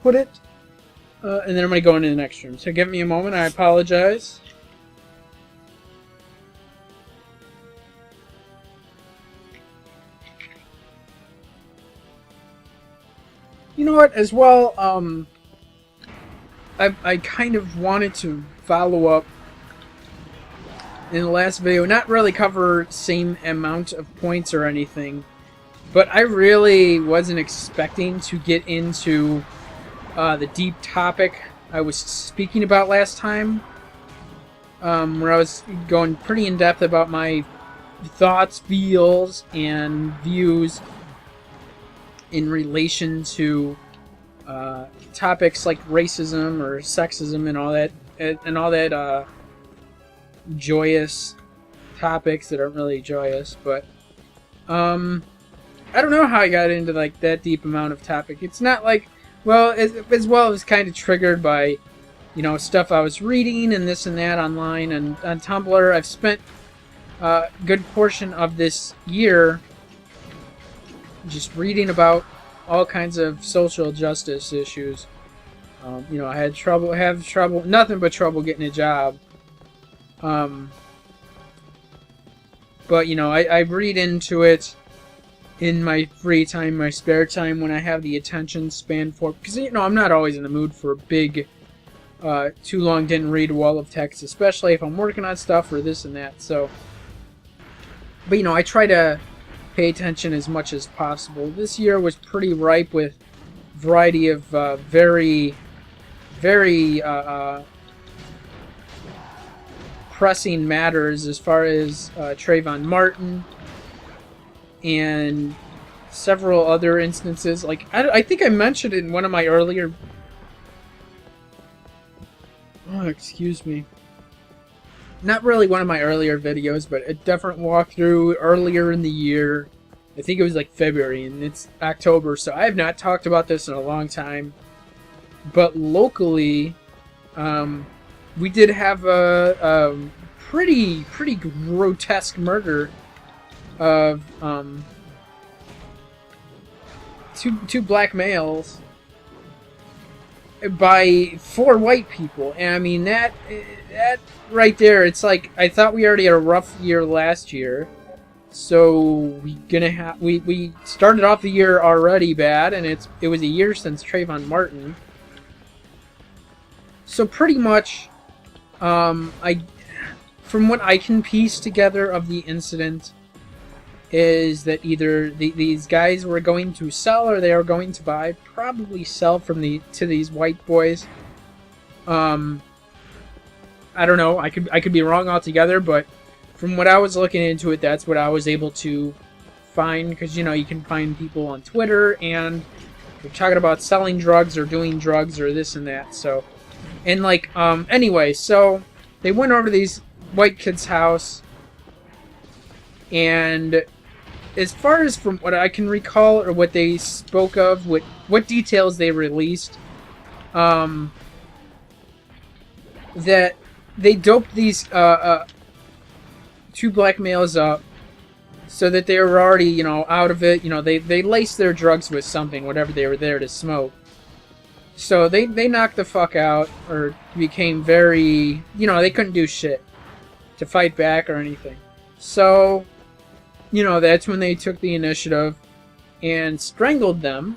put it. And then I'm going to go into the next room. So give me a moment. I apologize. You know what? As well, I kind of wanted to follow up in the last video. Not really cover same amount of points or anything. But I really wasn't expecting to get into the deep topic I was speaking about last time, where I was going pretty in depth about my thoughts, feels, and views in relation to topics like racism or sexism and all that joyous topics that aren't really joyous. But I don't know how I got into like that deep amount of topic. It's not like, well, as well, it was kind of triggered by, you know, stuff I was reading and this and that online and on Tumblr. I've spent a good portion of this year just reading about all kinds of social justice issues. You know, I have trouble, nothing but trouble getting a job. But, you know, I read into it in my free time, my spare time, when I have the attention span for... Because, you know, I'm not always in the mood for a big, too long didn't read wall of text, especially if I'm working on stuff or this and that, so... But, you know, I try to pay attention as much as possible. This year was pretty ripe with a variety of very pressing matters as far as Trayvon Martin and several other instances. Like, I think I mentioned it in one of my earlier... Oh, excuse me. Not really one of my earlier videos, but a different walkthrough earlier in the year. I think it was like February, and it's October, so I have not talked about this in a long time. But locally, we did have a pretty grotesque murder of two black males by 4 white people. And I mean, that right there, it's like, I thought we already had a rough year last year, so we started off the year already bad, and it was a year since Trayvon Martin. So pretty much, from what I can piece together of the incident, is that either these guys were going to sell or they were going to buy, probably sell to these white boys. I don't know. I could be wrong altogether, but from what I was looking into it, that's what I was able to find. Because, you know, you can find people on Twitter and they're talking about selling drugs or doing drugs or this and that. So, and like, anyway, so they went over to these white kids' house, and as far as from what I can recall or what they spoke of, what details they released, that they doped these 2 black males up so that they were already, you know, out of it. You know, they laced their drugs with something, whatever they were there to smoke. So they knocked the fuck out, or became very, you know, they couldn't do shit to fight back or anything. So, you know, that's when they took the initiative and strangled them,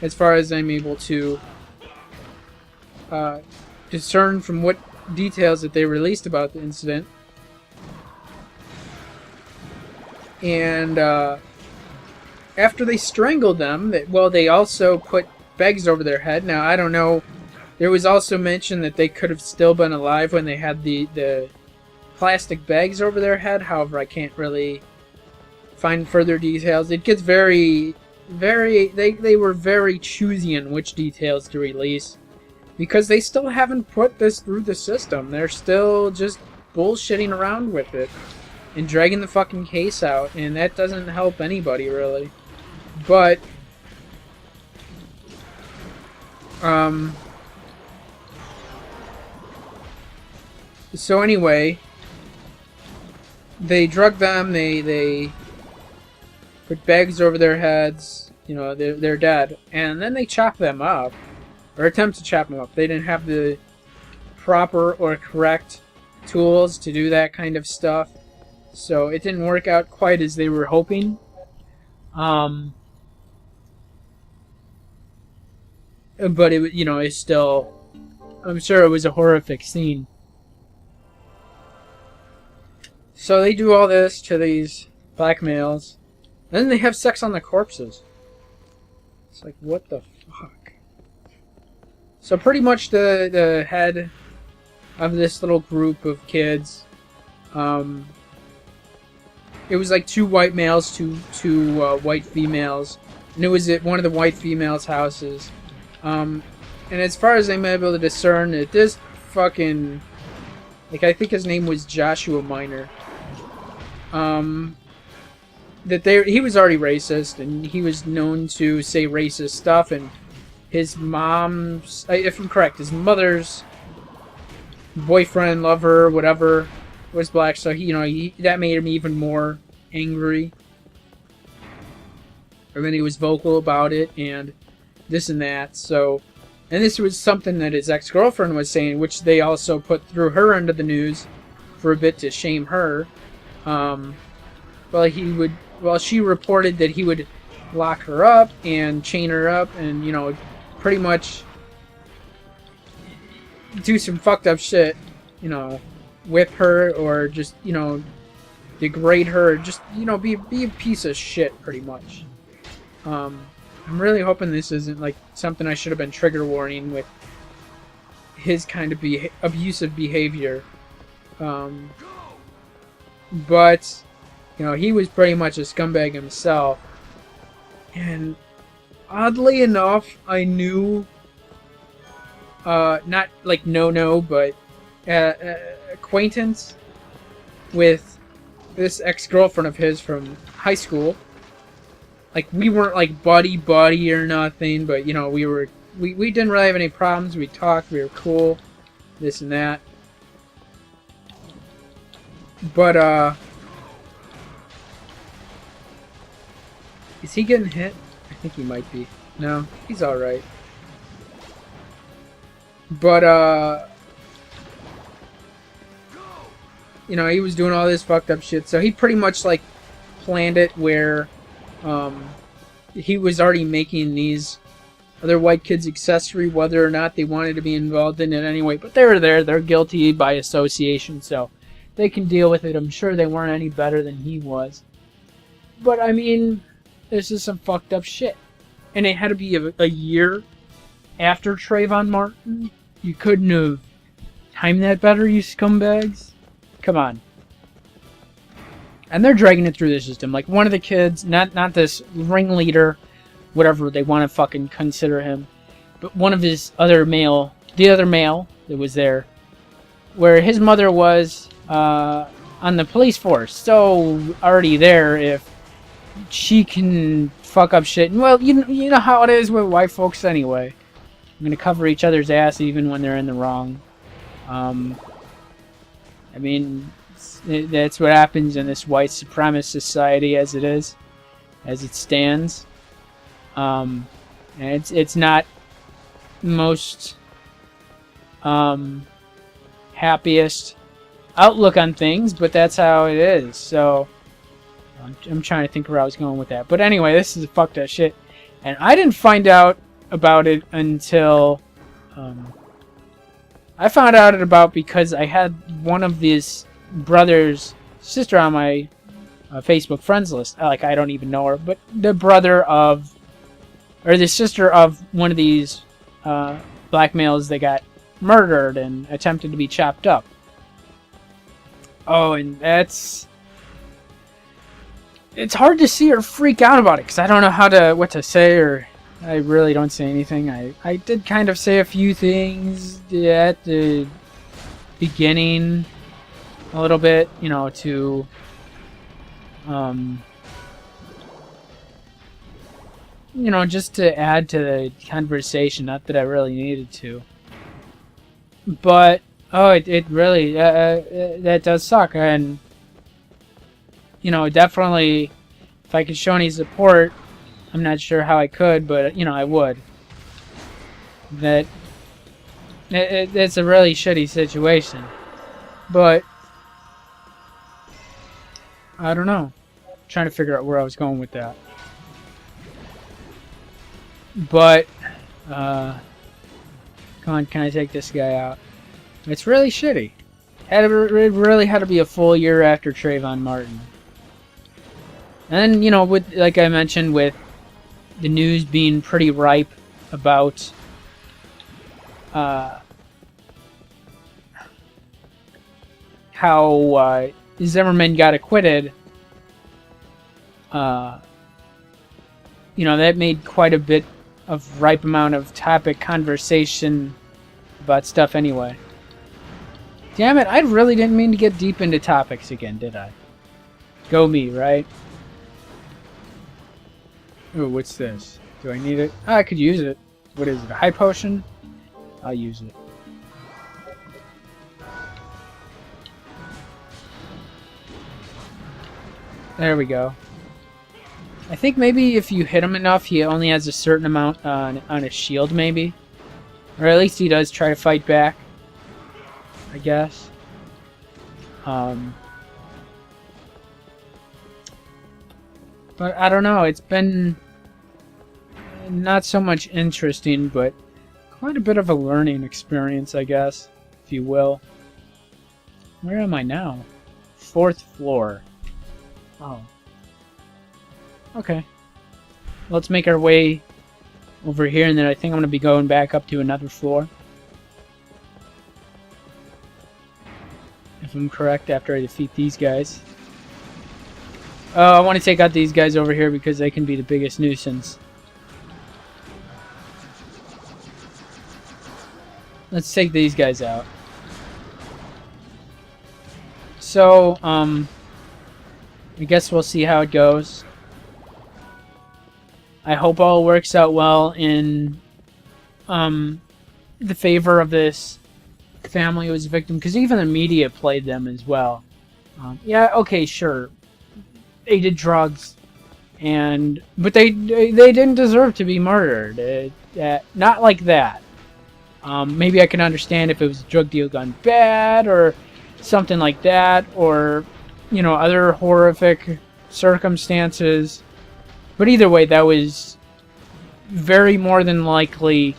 as far as I'm able to discern from what details that they released about the incident. And after they strangled them, they also put bags over their head. Now, I don't know, there was also mention that they could have still been alive when they had the plastic bags over their head. However, I can't really find further details. It gets they were very choosy on which details to release, because they still haven't put this through the system. They're still just bullshitting around with it and dragging the fucking case out, and that doesn't help anybody really. But so anyway, they drugged them, they put bags over their heads, you know, they're dead, and then they chop them up. or attempt to chop him up. They didn't have the proper or correct tools to do that kind of stuff, so it didn't work out quite as they were hoping. But it, it's still, I'm sure it was a horrific scene. So they do all this to these black males, and then they have sex on the corpses. It's like, what the fuck? So pretty much the head of this little group of kids, it was like 2 white males, two white females, and it was at one of the white females' houses. And as far as I'm able to discern, that this fucking, like, I think his name was Joshua Minor, he was already racist, and he was known to say racist stuff, and his mom's, if I'm correct, his mother's boyfriend, lover, whatever, was black, so that made him even more angry. And then he was vocal about it, and this and that. So, and this was something that his ex-girlfriend was saying, which they also put through her into the news for a bit to shame her. She reported that he would lock her up and chain her up and, pretty much do some fucked up shit, whip her or just, degrade her, just, be a piece of shit, pretty much. I'm really hoping this isn't like something I should have been trigger warning with his kind of abusive behavior. But, he was pretty much a scumbag himself. And oddly enough, I knew, not like but acquaintance with this ex-girlfriend of his from high school. Like, we weren't like buddy or nothing, but we didn't really have any problems. We talked, we were cool, this and that. But is he getting hit? I think he might be. No, he's alright. But he was doing all this fucked up shit, so he pretty much like planned it where he was already making these other white kids accessory, whether or not they wanted to be involved in it anyway. But they were there. They're guilty by association, so they can deal with it. I'm sure they weren't any better than he was. But, I mean, this is some fucked up shit. And it had to be a year after Trayvon Martin. You couldn't have timed that better, you scumbags. Come on. And they're dragging it through the system. Like, one of the kids, not this ringleader, whatever they want to fucking consider him, but one of his other male, the other male that was there, where his mother was on the police force. So, already there, if she can fuck up shit. And, well, you know how it is with white folks anyway. I'm going to cover each other's ass even when they're in the wrong. I mean, that's what happens in this white supremacist society as it is, as it stands. And it's not most happiest outlook on things, but that's how it is. So I'm trying to think where I was going with that. But anyway, this is fucked up shit. And I didn't find out about it until I found out about because I had one of these brother's sister on my Facebook friends list. Like, I don't even know her, but the brother of, or the sister of one of these black males that got murdered and attempted to be chopped up. Oh, and it's hard to see her freak out about it because I don't know what to say, or I really don't say anything. I did kind of say a few things at the beginning, a little bit, to just to add to the conversation. Not that I really needed to, but it really that does suck. And definitely, if I could show any support, I'm not sure how I could, but I would. that it's a really shitty situation. But I don't know. I'm trying to figure out where I was going with that. But come on, can I take this guy out? It's really shitty. It really had to be a full year after Trayvon Martin. And then, you know, with, like I mentioned, with the news being pretty ripe about how Zimmerman got acquitted, you know, that made quite a bit of ripe amount of topic conversation about stuff anyway. Damn it, I really didn't mean to get deep into topics again, did I? Go me, right? Oh, what's this? Do I need it? Oh, I could use it. What is it, a high potion? I'll use it. There we go. I think maybe if you hit him enough, he only has a certain amount on his shield, maybe. Or at least he does try to fight back, I guess. But I don't know, it's been not so much interesting, but quite a bit of a learning experience, I guess, if you will. Where am I now? 4th floor. Oh. Okay. Let's make our way over here, and then I think I'm going to be going back up to another floor. If I'm correct, after I defeat these guys. Oh, I want to take out these guys over here because they can be the biggest nuisance. Let's take these guys out. So, I guess we'll see how it goes. I hope all works out well in the favor of this family who was a victim, because even the media played them as well. Yeah, okay, sure. They did drugs, but they didn't deserve to be murdered. Not like that. Maybe I can understand if it was a drug deal gone bad or something like that, or you know, other horrific circumstances. But either way, that was very more than likely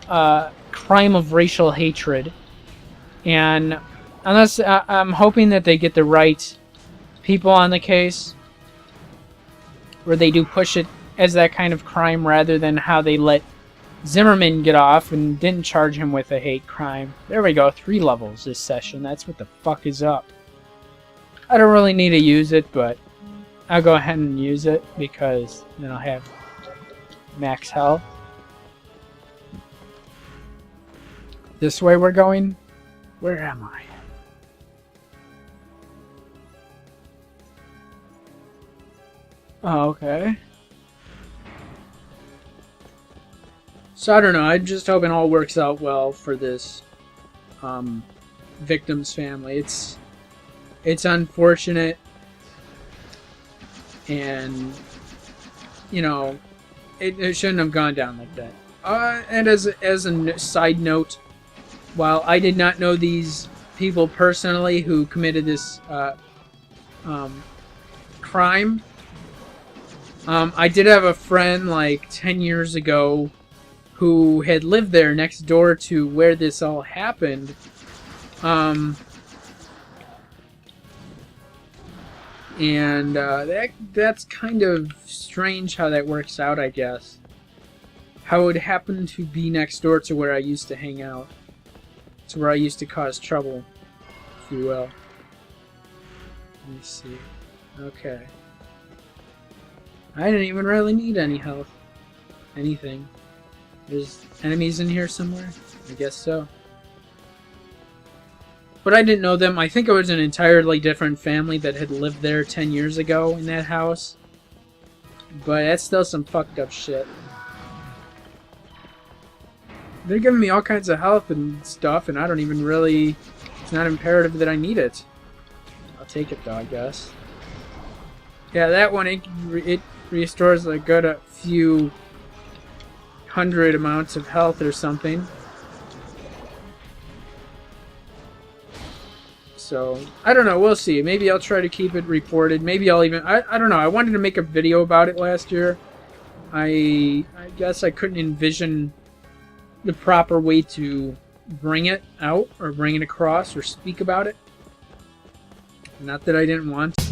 crime of racial hatred. And unless I'm hoping that they get the right people on the case, where they do push it as that kind of crime rather than how they let Zimmerman get off and didn't charge him with a hate crime. There we go, 3 levels this session. That's what the fuck is up. I don't really need to use it, but I'll go ahead and use it because then I'll have max health. This way we're going? Where am I? Oh, okay. So I don't know, I'm just hoping all works out well for this victim's family. It's unfortunate, and you know, it shouldn't have gone down like that. And as a side note, while I did not know these people personally who committed this crime, I did have a friend like 10 years ago who had lived there next door to where this all happened. And that's kind of strange how that works out, I guess. How it would happen to be next door to where I used to hang out. To where I used to cause trouble, if you will. Let me see. Okay. I didn't even really need any health. Anything. There's enemies in here somewhere? I guess so. But I didn't know them. I think it was an entirely different family that had lived there 10 years ago in that house. But that's still some fucked up shit. They're giving me all kinds of health and stuff, and I don't even really... It's not imperative that I need it. I'll take it though, I guess. Yeah, that one, it restores a good few 100 amounts of health or something. So, I don't know. We'll see. Maybe I'll try to keep it reported. Maybe I'll even... I don't know. I wanted to make a video about it last year. I guess I couldn't envision the proper way to bring it out or bring it across or speak about it. Not that I didn't want to.